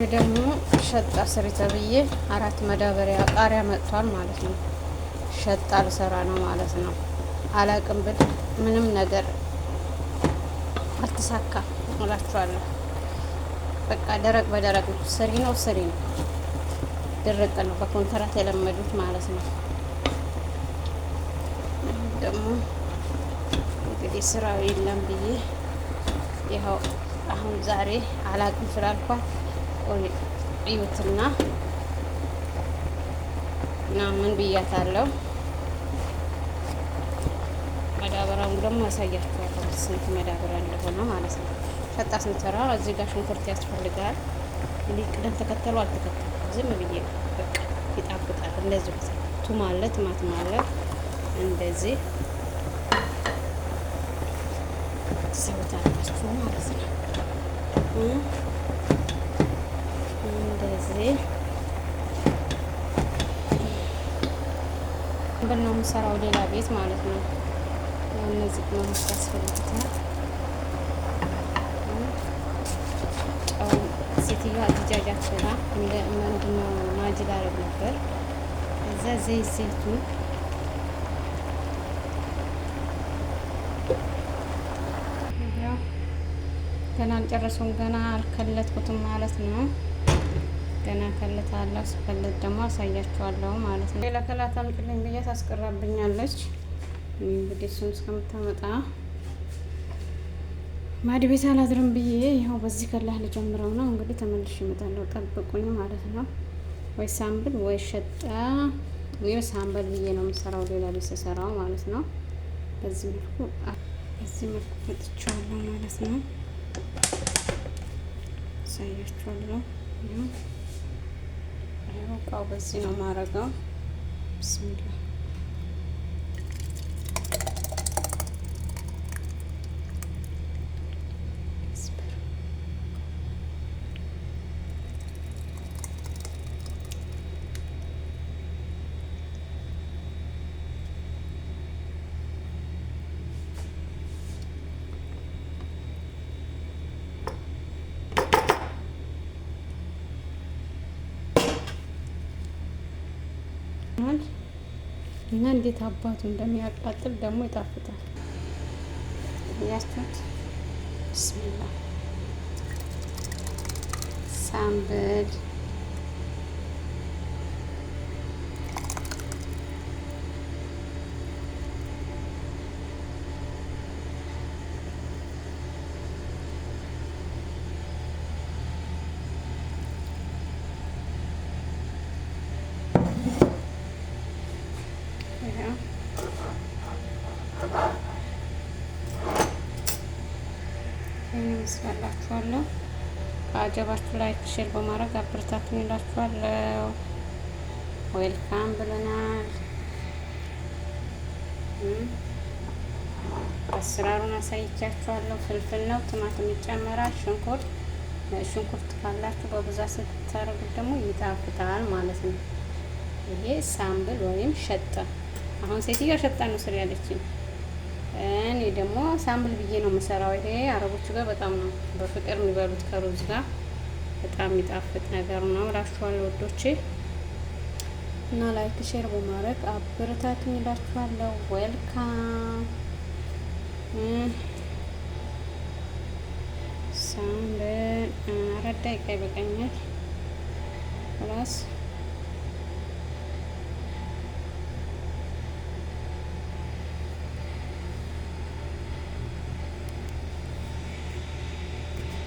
ደግሞ ሸጣ ስሪ ተብዬ 4 መዳበሪያ ቃሪያ መጥቷል ማለት ነው። ሸጣ ልሰራ ነው ማለት ነው። አላቅም ብል ምንም ነገር አልተሳካም እላችኋለሁ። በቃ ደረቅ በደረቅ ነው። ስሪ ነው ስሪ ነው። ድርቅ ነው። በኮንትራት የለመዱት ማለት ነው። ደግሞ እንግዲህ ስራው የለም ብዬ ይኸው አሁን ዛሬ አላቅም ስላልኳት እዩትና ምናምን ብያታለሁ። መዳበሪያውን ደግሞ ያሳያችኋለሁ ስንት መዳበሪያ እንደሆነ ማለት ነው። ሸጣ ስንሰራ እዚህ ጋር ሽንኩርት ያስፈልጋል። እንዲህ ቅደም ተከተሉ አልተከተለም። ዝም ብዬ በቃ ይጣፍጣል። እንደዚህ ቱም አለ፣ ቲማቲም አለ። እንደዚህ ሰውታላችሁ ማለት ነው። እንደዚህ ነው የምሰራው ሌላ ቤት ማለት ነው። እነዚህ ቅመሞች ያስፈልጉታል። ጨው ሴትዮዋ አትጃጃት ብላ ምንድነው ማጅ ላደርግ ነበር። እዛ ዘይት ዘይቱን ገና አልጨረሰውም። ገና አልከለትኩትም ማለት ነው። ገና ከልታለሁ። ስከልት ደግሞ አሳያችኋለሁ ማለት ነው። ሌላ ከላት አምጪልኝ ብዬ ታስቀራብኛለች። እንግዲህ እሱን እስከምታመጣ ማድ ቤት አላድርም ብዬ ይኸው በዚህ ከላህ ልጀምረው ነው። እንግዲህ ተመልሼ እመጣለሁ። ጠብቁኝ ማለት ነው። ወይ ሳምብል ወይ ሸጣ ወይ ሳምበል ብዬ ነው የምሰራው ሌላ ቤት ስሰራው ማለት ነው። በዚህ መልኩ ፈጥቼዋለሁ ማለት ነው። አሳያችኋለሁ። እቃው በዚህ ነው የማረገው። ብስሚላ እና እንዴት አባቱ እንደሚያቃጥል ደግሞ ይጣፍጣል። ያስቱት ብስሚላ ሳምብል ይመስላችኋለሁ። ከአጀባችሁ ላይክ ሼር በማድረግ አበረታቱኝ እላችኋለሁ። ዌልካም ብለናል። አሰራሩን አሳይቻችኋለሁ። ፍልፍል ነው፣ ቲማቲም ይጨመራል፣ ሽንኩርት ካላችሁ በብዛት ስታረጉት ደግሞ ይጣፍጣል ማለት ነው። ይሄ ሳምብል ወይም ሸጣ። አሁን ሴትዮዋ ሸጣ ነው ስር ያለችኝ። እኔ ደግሞ ሳምብል ብዬ ነው የምሰራው። ይሄ አረቦቹ ጋር በጣም ነው በፍቅር የሚበሉት ከሩዝ ጋር በጣም የሚጣፍጥ ነገር ነው እላችኋለሁ ወዶቼ። እና ላይክ ሼር በማድረግ አበረታቱኝ እላችኋለሁ። ዌልካም ሳምብል 4 ደቂቃ ይበቃኛል። ፕላስ